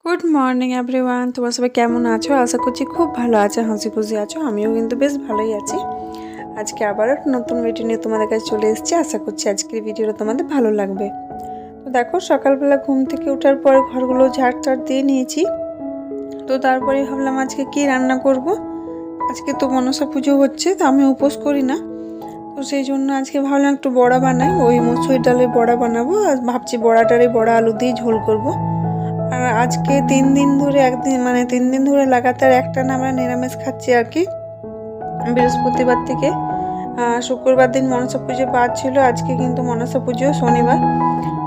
Good morning everyone, তোমরা সবাই কেমন আছো? আশা করছি খুব ভালো আছে, হাসি খুশি আছো। আমিও কিন্তু বেশ ভালোই আছি। আজকে আবার একটা নতুন ভিডিও নিয়ে তোমাদের কাছে চলে এসেছি। আশা করছি আজকের ভিডিওটা তোমাদের ভালো লাগবে। তো দেখো, সকালবেলা ঘুম থেকে ওঠার পর ঘরগুলো ঝাড় দিয়ে নিয়েছি। তো তারপরে ভাবলাম আজকে কি রান্না করব। আজকে তো মনসা পুজো হচ্ছে, তো আমি উপোস করি না। তো সেই জন্য আজকে ভাবলাম একটু বড়া বানাই, ওই মসুর ডালের বড়া বানাবো। আর ভাবছি বড়াটারে বড়া আলু দিয়ে ঝোল করব। আর আজকে 3 দিন ধরে 3 দিন ধরে লাগাতার একটানা আমরা নিরামিষ খাচ্ছি আর কি। বৃহস্পতিবার থেকে শুক্রবার দিন মনসা পুজো বার ছিল, আজকে কিন্তু মনসা পুজো শনিবার।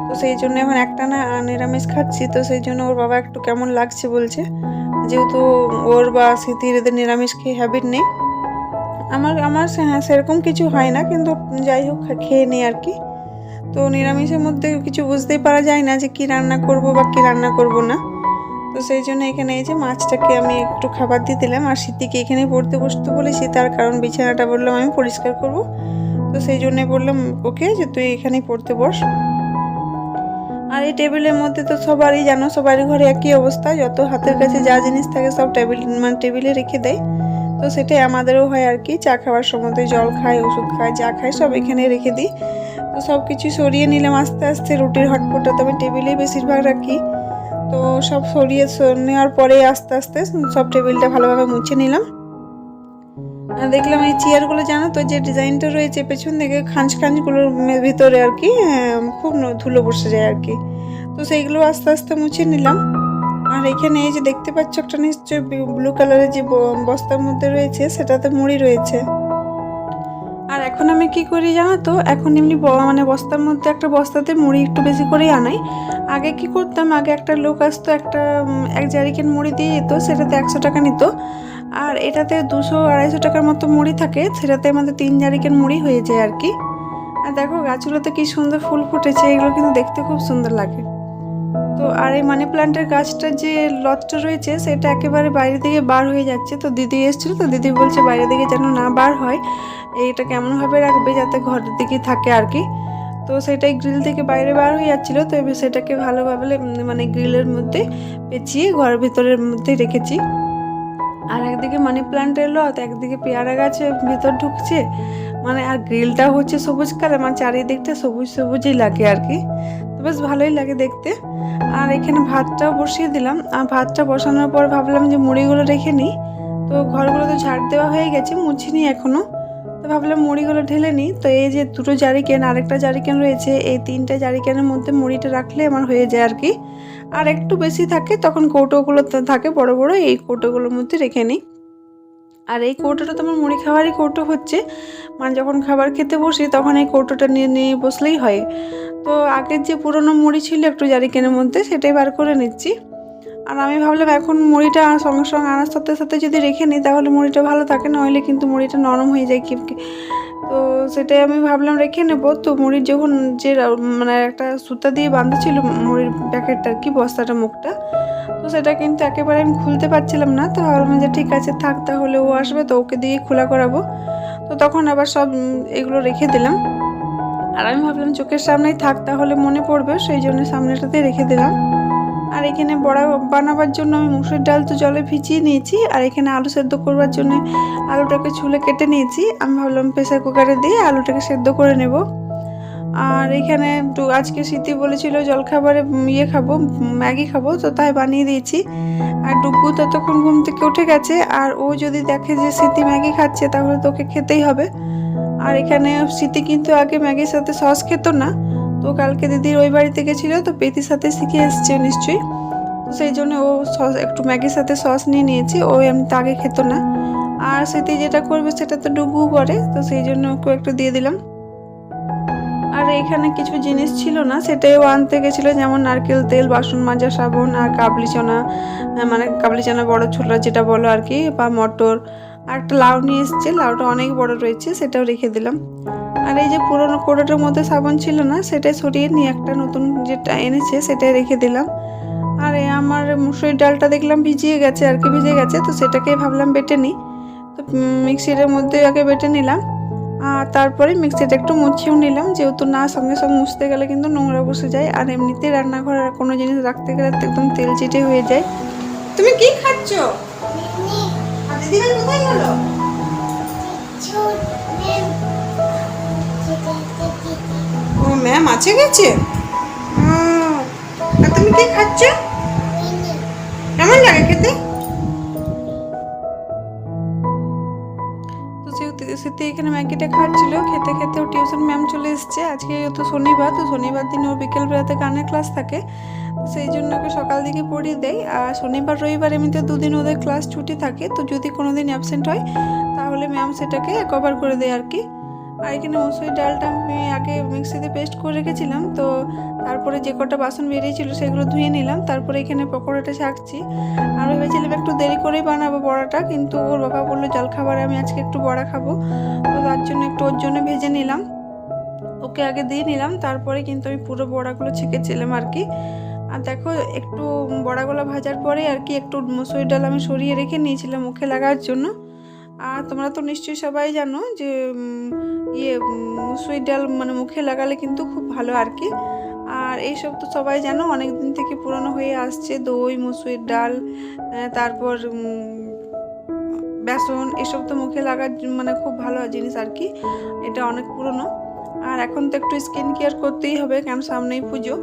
তো সেই জন্য এখন একটানা নিরামিষ খাচ্ছি। তো সেই জন্য ওর বাবা একটু কেমন লাগছে বলছে, যেহেতু ওর বা স্মৃতির এদের নিরামিষ খেয়ে হ্যাবিট নেই। আমার আমার হ্যাঁ সেরকম কিছু হয় না, কিন্তু যাই হোক খেয়ে নেই আর কি। তো নিরামিষের মধ্যে কিছু বুঝতেই পারা যায় না যে কি রান্না করব বা কি রান্না করব না। তো সেই জন্য এখানে এই যে মাছটাকে আমি একটু খাবার দিয়ে দিলাম। আর স্মৃতিকে এখানে পড়তে বসতে বলেছি, তার কারণ বিছানাটা বললাম আমি পরিষ্কার করব। তো সেই জন্যে বললাম ওকে যে তুই এখানেই পড়তে বস। আর এই টেবিলের মধ্যে তো সবারই জানো, সবারই ঘরে একই অবস্থা, যত হাতের কাছে যা জিনিস থাকে সব টেবিলে রেখে দেয়। তো সেটাই আমাদেরও হয় আর কি। চা খাওয়ার সময় জল খাই, ওষুধ খাই, যা খাই সব এখানে রেখে দিই। তো সব কিছু সরিয়ে নিলাম আস্তে আস্তে। রুটির হটপটটা তো আমি টেবিলেই বেশিরভাগ রাখি। তো সব সরিয়ে নেওয়ার পরে আস্তে আস্তে সব টেবিলটা ভালোভাবে মুছে নিলাম। আর দেখলাম এই চেয়ারগুলো জানো তো, যে ডিজাইনটা রয়েছে পেছন দিকে খাঁজগুলোর ভিতরে আর কি খুব ধুলো বসে যায় আর কি। তো সেইগুলো আস্তে আস্তে মুছে নিলাম। আর এখানে এই যে দেখতে পাচ্ছ একটা নিশ্চয়ই ব্লু কালারের যে বস্তার মধ্যে রয়েছে, সেটাতে মুড়ি রয়েছে। আর এখন আমি কি করি জানো তো, এখন এমনি বস্তার মধ্যে একটা বস্তাতে মুড়ি একটু বেশি করেই আনাই। আগে কি করতাম, আগে একটা লোক আসতো, এক জারিকেন মুড়ি দিয়ে যেত, সেটাতে 100 টাকা নিত। আর এটাতে 200-250 টাকার মতো মুড়ি থাকে, সেটাতে আমাদের 3 জারিকেন মুড়ি হয়ে যায় আর কি। আর দেখো গাছগুলোতে কি সুন্দর ফুল ফুটেছে, এগুলো কিন্তু দেখতে খুব সুন্দর লাগে। তো আর এই মানি প্ল্যান্টের গাছটার যে লতটা রয়েছে সেটা একেবারে বাইরে দিকে বার হয়ে যাচ্ছে। তো দিদি এসেছিল, তো দিদি বলছে বাইরে দিকে যেন না বার হয়, এইটা কেমনভাবে রাখবে যাতে ঘরের দিকে থাকে আর কি। তো সেটাই গ্রিল থেকে বাইরে বার হয়ে যাচ্ছিলো, তো এবার সেটাকে ভালোভাবে গ্রিলের মধ্যে পেঁচিয়ে ঘরের ভিতরের মধ্যে রেখেছি। আর একদিকে মানি প্ল্যান্টের লত, একদিকে পেয়ারা গাছের ভিতর ঢুকছে, আর গ্রিলটা হচ্ছে সবুজ কালার, চারিদিকটা সবুজ সবুজই লাগে আর কি। তো বেশ ভালোই লাগে দেখতে। আর এখানে ভাতটাও বসিয়ে দিলাম। আর ভাতটা বসানোর পর ভাবলাম যে মুড়িগুলো রেখে নিই। তো ঘরগুলো তো ঝাড় দেওয়া হয়ে গেছে, মুছিনি এখনও। তো ভাবলাম মুড়িগুলো ঢেলে নিই। তো এই যে 2টো জারিকেন, আরেকটা জারিকেন রয়েছে, এই 3টে জারিকেনের মধ্যে মুড়িটা রাখলে আমার হয়ে যায় আর কি। আর একটু বেশি থাকে তখন কৌটোগুলো থাকে বড় বড়, এই কৌটোগুলোর মধ্যে রেখে নিই। আর এই কৌটোটা তো আমার মুড়ি খাওয়ারই কৌটো হচ্ছে, যখন খাবার খেতে বসি তখন এই কৌটোটা নিয়ে নিয়ে বসলেই হয়। তো আগের যে পুরনো মুড়ি ছিল একটু জারিকেনের মধ্যে, সেটাই বার করে নিচ্ছি। আর আমি ভাবলাম এখন মুড়িটা সঙ্গে সঙ্গে আনার সাথে সাথে যদি রেখে নিই তাহলে মুড়িটা ভালো থাকে, নইলে কিন্তু মুড়িটা নরম হয়ে যায় কি। তো সেটাই আমি ভাবলাম রেখে নেব। তো মুড়ির যখন যে একটা সুতা দিয়ে বাঁধা ছিল মুড়ির প্যাকেটটা আর কি, বস্তাটা মুখটা, তো সেটা কিন্তু একেবারে আমি খুলতে পারছিলাম না। তো ভাবলাম যে ঠিক আছে থাক, তাহলে ও আসবে তো ওকে দিয়ে খোলা করাবো। তো তখন আবার সব এগুলো রেখে দিলাম। আর আমি ভাবলাম চোখের সামনেই থাক, তাহলে মনে পড়বে, সেই জন্য সামনেটাতেই রেখে দিলাম। আর এখানে বড়া বানাবার জন্য আমি মুসুর ডাল তো জলে ভিজিয়ে নিয়েছি। আর এখানে আলু সেদ্ধ করবার জন্য আলুটাকে ছুলে কেটে নিয়েছি। আমি ভাবলাম প্রেসার কুকারে দিয়ে আলুটাকে সেদ্ধ করে নেব। আর এখানে একটু আজকে স্মৃতি বলেছিল জলখাবারে খাবো, ম্যাগি খাবো, তো তাই বানিয়ে দিয়েছি। আর ডুগু ততক্ষণ ঘুম থেকে উঠে গেছে, আর ও যদি দেখে যে স্মৃতি ম্যাগি খাচ্ছে তাহলে তোকে খেতেই হবে। আর এখানে স্মৃতি কিন্তু আগে ম্যাগির সাথে সস খেত না। তো কালকে দিদির ওই বাড়িতে গেছিলো, তো পেতির সাথে শিখে এসছে নিশ্চয়ই। তো সেই জন্য ও সস একটু ম্যাগির সাথে সস নিয়ে নিয়েছি, ও এমনিতে আগে খেত না। আর স্মৃতি যেটা করবে সেটা তো ডুগু করে, তো সেই জন্য ওকে একটু দিয়ে দিলাম। আর এখানে কিছু জিনিস ছিল না, সেটাইও আনতে গেছিলো, যেমন নারকেল তেল, বাসন মাজা সাবান, আর কাবলি চনা, কাবলি চনা বড় ছোলা যেটা বলো আর কি, বা মটর। আর একটা লাউ নিয়ে এসছে, লাউটা অনেক বড় রয়েছে, সেটাও রেখে দিলাম। আর এই যে পুরোনো কোটোটার মধ্যে সাবান ছিল না, সেটাই সরিয়ে নিয়ে একটা নতুন যেটা এনেছে সেটাই রেখে দিলাম। আর আমার মুসুরির ডালটা দেখলাম ভিজিয়ে গেছে আর কি, ভিজে গেছে, তো সেটাকে ভাবলাম বেটে নিই। তো মিক্সির মধ্যে আগে বেটে নিলাম। আর তারপরে মিক্সিটা একটু মুছেও নিলাম, যেহেতু না সঙ্গে সঙ্গে মুছতে গেলে কিন্তু নোংরা বসে যায়, আর এমনিতে রান্নাঘরে কোনো জিনিস রাখতে গেলে একদম তেল চিটে হয়ে যায়। তুমি কি খাচ্ছ? দিদিভাই কোথায় গেল? ও ম্যাম আছে গেছে। আর তুমি কি খাচ্ছ? কেমন লাগে খেতে? তো এখানে ম্যাগিটা খাচ্ছিল, খেতে খেতে ও টিউশন ম্যাম চলে এসছে। আজকে তো শনিবার, তো শনিবার দিন ওর বিকেল বেলাতে গানের ক্লাস থাকে, সেই জন্য ওকে সকাল দিকে পড়িয়ে দেয়। আর শনিবার রবিবার এমনিতে দুদিন ওদের ক্লাস ছুটি থাকে, তো যদি কোনো দিন অ্যাবসেন্ট হয় তাহলে ম্যাম সেটাকে কভার করে দেয় আর কি। আর এখানে মসুরির ডালটা আমি আগে মিক্সিতে পেস্ট করে রেখেছিলাম, তো তারপরে যে কটা বাসন বেরিয়েছিল সেগুলো ধুয়ে নিলাম। তারপরে এখানে পকোড়াটা ছাঁকছি, আর ভেবেছিলাম একটু দেরি করেই বানাবো বড়াটা, কিন্তু ওর বাবা বললো জলখাবারে আমি আজকে একটু বড়া খাবো, তো তার জন্য একটু ওর জন্য ভেজে নিলাম, ওকে আগে দিয়ে নিলাম। তারপরে কিন্তু আমি পুরো বড়াগুলো ছেঁকেছিলাম আর কি। আর দেখো একটু বড়াগুলো ভাজার পরে আর কি একটু মসুরির ডাল আমি সরিয়ে রেখে নিয়েছিলাম মুখে লাগার জন্য। আর তোমরা তো নিশ্চয়ই সবাই জানো যে মসুরির ডাল মানে মুখে লাগালে কিন্তু খুব ভালো আর কি। আর এইসব তো সবাই জানো অনেক দিন থেকে পুরনো হয়ে আসছে, দই, মসুরির ডাল, তারপর বেসন, এসব তো মুখে লাগার মানে খুব ভালো জিনিস আর কি, এটা অনেক পুরনো। আর এখন তো একটু স্কিন কেয়ার করতেই হবে, কারণ সামনেই পুজো।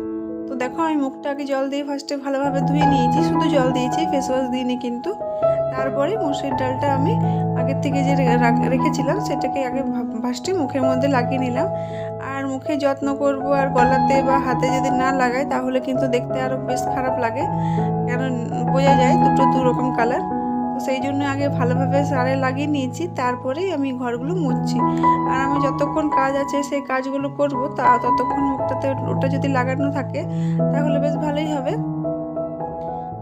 তো দেখো আমি মুখটা আগে জল দিয়ে ফার্স্টে ভালোভাবে ধুয়ে নিয়েছি, শুধু জল দিয়েছি, ফেস ওয়াশ দিইনি কিন্তু। তারপরে মসুরির ডালটা আমি আগের থেকে যে রেখেছিলাম সেটাকে আগে ফার্স্টে মুখের মধ্যে লাগিয়ে নিলাম। আর মুখে যত্ন করব, আর গলাতে বা হাতে যদি না লাগাই তাহলে কিন্তু দেখতে আরও বেশ খারাপ লাগে, কারণ বোঝা যায় দুটো দু রকম কালার। তো সেই জন্য আগে ভালোভাবে সারে লাগিয়ে নিয়েছি, তারপরেই আমি ঘরগুলো মুছছি। আর আমি যতক্ষণ কাজ আছে সেই কাজগুলো করব, ততক্ষণ মুখটাতে ওটা যদি লাগানো থাকে তাহলে বেশ ভালোই হবে।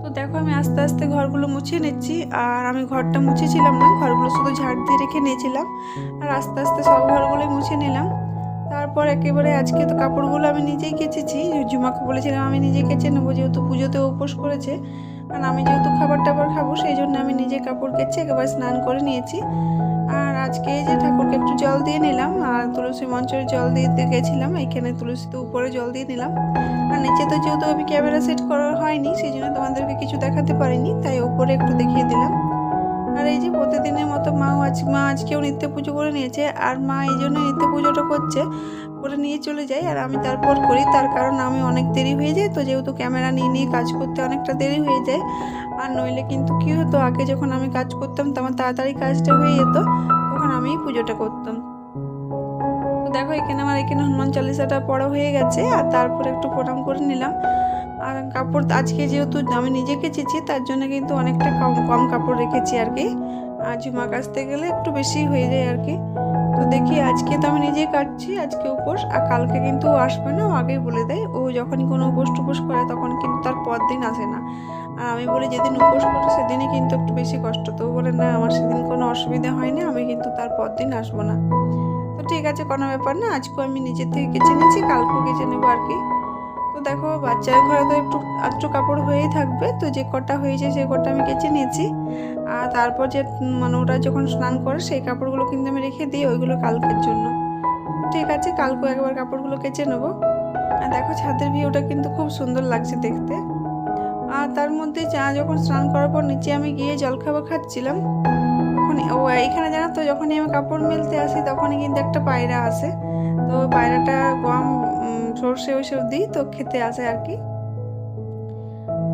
তো দেখো আমি আস্তে আস্তে ঘরগুলো মুছে নিচ্ছি। আর আমি ঘরটা মুছেছিলাম না, ঘরগুলো শুধু ঝাড় দিয়ে রেখে নিয়েছিলাম, আর আস্তে আস্তে সব ঘরগুলোই মুছে নিলাম। তারপর একেবারে আজকে তো কাপড়গুলো আমি নিজেই কেচেছি, ঝুমাকে বলেছিলাম আমি নিজেই কেচে নেবো, যেহেতু পুজোতে উপোস করেছে। কারণ আমি যেহেতু খাবার টাবার খাবো সেই জন্য আমি নিজে কাপড় কেচে একেবারে স্নান করে নিয়েছি। আর আজকে এই যে ঠাকুরকে একটু জল দিয়ে নিলাম, আর তুলসী মঞ্চের জল দিতে গেছিলাম, এইখানে তুলসীতে উপরে জল দিয়ে নিলাম। আর নিচে তো যেহেতু আমি ক্যামেরা সেট করা হয়নি সেই জন্য তোমাদেরকে কিছু দেখাতে পারিনি, তাই উপরে একটু দেখিয়ে দিলাম। আর এই যে প্রতিদিনের মতো মা আজকেও নিত্য পুজো করে নিয়েছে, আর মা এই জন্য নিত্য পুজোটা করে নিয়ে চলে যায়, আর আমি তারপর করি। তার কারণ আমি অনেক দেরি হয়ে যায়, তো যেহেতু ক্যামেরা নিয়ে কাজ করতে অনেকটা দেরি হয়ে যায়। আর নইলে কিন্তু কী হতো, আগে যখন আমি কাজ করতাম তো আমার তাড়াতাড়ি কাজটা হয়ে যেত, তখন আমি পুজোটা করতাম। তো দেখো এখানে হনুমান চালিসাটা পড়া হয়ে গেছে, আর তারপরে একটু প্রণাম করে নিলাম। আর কাপড় আজকে যেহেতু আমি নিজে কেচেছি তার জন্য কিন্তু অনেকটা কম কাপড় রেখেছি আর কি, আর ঝুমা কাচতে গেলে একটু বেশি হয়ে যায় আর কি। তো দেখি আজকে তো আমি নিজেই কাটছি, আজকে উপোস, আর কালকে কিন্তু ও আসবে না, ও আগেই বলে দেয়। ও যখনই কোনো উপোস টুপোস করে তখন কিন্তু তার পর দিন আসে না, আর আমি বলি যেদিন উপোস করে সেদিনই কিন্তু একটু বেশি কষ্ট। তো বলে না আমার সেদিন কোনো অসুবিধা হয় না, আমি কিন্তু তার পর দিন আসবো না। তো ঠিক আছে, কোনো ব্যাপার না, আজকেও আমি নিজের থেকে কেচে নিচ্ছি, কালকেও কেচে নেবো আর কি। তো দেখো বাচ্চার ঘরে তো একটু কাপড় হয়েই থাকবে, তো যে কটা হয়েছে সেই কটা আমি কেচে নিয়েছি। আর তারপর যে মানে ওরা যখন স্নান করে সেই কাপড়গুলো কিন্তু আমি রেখে দিই, ওইগুলো কালকের জন্য। ঠিক আছে, কালকেও একবার কাপড়গুলো কেচে নেবো। আর দেখো ছাদের ভিউটা কিন্তু খুব সুন্দর লাগছে দেখতে। আর তার মধ্যে যখন স্নান করার পর নিচে আমি গিয়ে জলখাবার খাচ্ছিলাম, তখন এখানে জানো তো যখনই আমি কাপড় মেলতে আসি তখনই কিন্তু একটা পায়রা আসে, তো পায়রাটা গম সর্ষে ওইসব দিই তো খেতে আসে আর কি।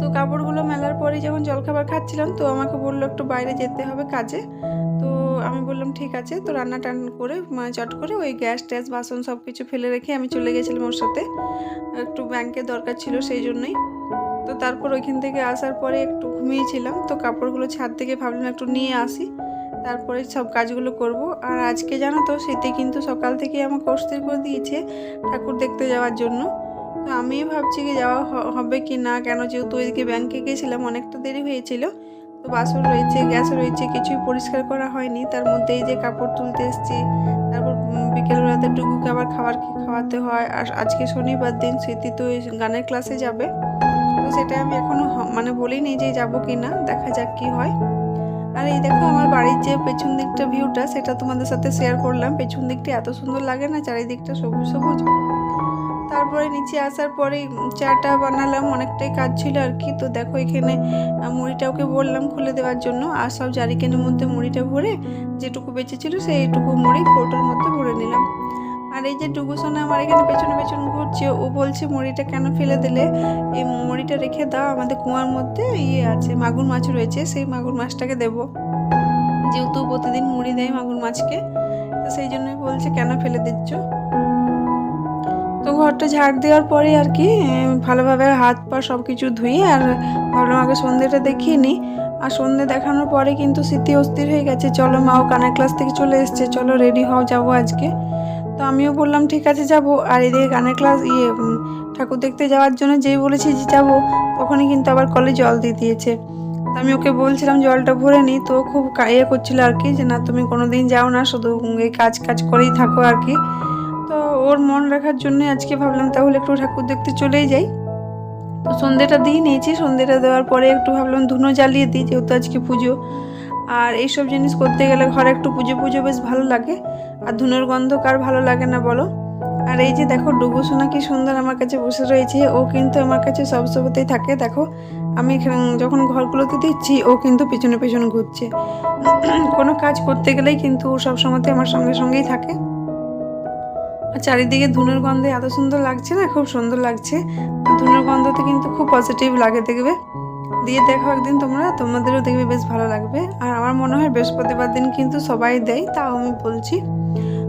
তো কাপড়গুলো মেলার পরে যখন জলখাবার খাচ্ছিলাম তো আমাকে বললো একটু বাইরে যেতে হবে কাজে। তো আমি বললাম ঠিক আছে, তো রান্না করে চট করে ওই গ্যাস ট্যাস বাসন সব কিছু ফেলে রেখে আমি চলে গেছিলাম ওর সাথে, একটু ব্যাংকের দরকার ছিল সেই জন্যই। তো তারপর ওইখান থেকে আসার পরে একটু ঘুমিয়েছিলাম, তো কাপড়গুলো ছাদ থেকে ভাবলাম একটু নিয়ে আসি, তারপরে সব কাজগুলো করব। আর আজকে জানো তো শীতে কিন্তু সকাল থেকে আমাকে অস্থির করে দিয়েছে ঠাকুর দেখতে যাওয়ার জন্য। তো আমি ভাবছি কি যাওয়া হবে কি না, কেন যেহেতু ওইদিকে ব্যাংকে গেছিলাম অনেকটা দেরি হয়েছিল, তো বাসন রয়েছে, গ্যাস রয়েছে, কিছুই পরিষ্কার করা হয়নি। তার মধ্যে এই যে কাপড় তুলতে এসেছি, তারপর বিকেলবেলাতে টুকুকে আবার খাওয়াতে হয়। আর আজকে শনিবার দিন, স্মৃতি তো গানের ক্লাসে যাবে, তো সেটা আমি এখনও মানে বলিনি যে যাবো কি না, দেখা যাক কি হয়। আর এই দেখো আমার বাড়ির যে পেছন দিকটা ভিউটা সেটা তোমাদের সাথে শেয়ার করলাম। পেছন দিকটা এত সুন্দর লাগে না, চারিদিকটা সবুজ সবুজ। তারপরে নিচে আসার পরে চাটা বানালাম, অনেকটাই কাজ ছিল আর কি। তো দেখো এখানে মুড়িটা ওকে বললাম খুলে দেওয়ার জন্য, আর সব জারিকেনের মধ্যে মুড়িটা ভরে যেটুকু বেঁচেছিল সেইটুকু মুড়ি কৌটোর মধ্যে ভরে নিলাম। আর এই যে ডুগুসোনা আমার এখানে পেছনে পেছনে ঘুরছে, ও বলছে মুড়িটা কেন ফেলে দিলে, এই মুড়িটা রেখে দাও, আমাদের কুয়ার মধ্যে আছে মাগুর মাছ রয়েছে, সেই মাগুর মাছটাকে দেবো, যেহেতু প্রতিদিন মুড়ি দেয় মাগুর মাছকে, তো সেই জন্যই বলছে কেন ফেলে দিচ্ছ। তো ঘরটা ঝাড় দেওয়ার পরে আর কি ভালোভাবে হাত পা সব কিছু ধুয়ে আর ভাবলাম আগে সন্ধ্যেটা দেখিয়ে নিই। আর সন্ধ্যে দেখানোর পরে কিন্তু স্মৃতি অস্থির হয়ে গেছে, চলো মাও কানের ক্লাস থেকে চলে এসছে, চলো রেডি হও যাবো আজকে। তো আমিও বললাম ঠিক আছে যাবো। আর এদিকে গানের ক্লাস ঠাকুর দেখতে যাওয়ার জন্য যেই বলেছি যে যাবো, তখনই কিন্তু আবার কলে জল দিয়ে দিয়েছে। তো আমি ওকে বলছিলাম জলটা ভরে নিই, তো খুব করছিল আর কি, যে না তুমি কোনো দিন যাও না, শুধু এই কাজ কাজ করেই থাকো আর কি। তো ওর মন রাখার জন্য আজকে ভাবলাম তাহলে একটু ঠাকুর দেখতে চলেই যাই। তো সন্ধ্যেটা দিয়ে নিয়েছি, সন্ধ্যেটা দেওয়ার পরে একটু ভাবলাম ধুনো জ্বালিয়ে দিই, যেহেতু আজকে পুজো। আর এইসব জিনিস করতে গেলে ঘরে একটু পুজো পুজো বেশ ভালো লাগে, আর ধুনোর গন্ধ কার ভালো লাগে না বলো। আর এই যে দেখো ডুগুসোনা কি সুন্দর আমার কাছে বসে রয়েছে, ও কিন্তু আমার কাছে সব সময়তেই থাকে। দেখো আমি যখন ঘরগুলোতে দিচ্ছি ও কিন্তু পেছনে পেছনে ঘুরছে। কোনো কাজ করতে গেলেই কিন্তু ও সব সময়তে আমার সঙ্গে সঙ্গেই থাকে। আর চারিদিকে ধুনোর গন্ধে এত সুন্দর লাগছে না, খুব সুন্দর লাগছে। ধুনোর গন্ধতে কিন্তু খুব পজিটিভ লাগে, দেখবে দিয়ে দেখো একদিন তোমাদেরও দেখবে বেশ ভালো লাগবে। আর আমার মনে হয় বৃহস্পতিবার দিন কিন্তু সবাই দেয়, তাও আমি বলছি।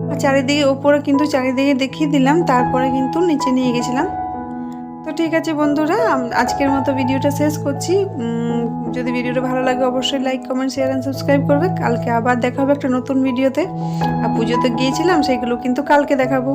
আর চারিদিকে উপরে কিন্তু চারিদিকে দেখিয়ে দিলাম, তারপরে কিন্তু নিচে নিয়ে গেছিলাম। তো ঠিক আছে বন্ধুরা, আজকের মতো ভিডিওটা শেষ করছি। যদি ভিডিওটা ভালো লাগে অবশ্যই like comment share and subscribe করবে। কালকে আবার দেখা হবে একটা নতুন ভিডিওতে। আর পুজোতে গিয়েছিলাম সেগুলো কিন্তু কালকে দেখাবো।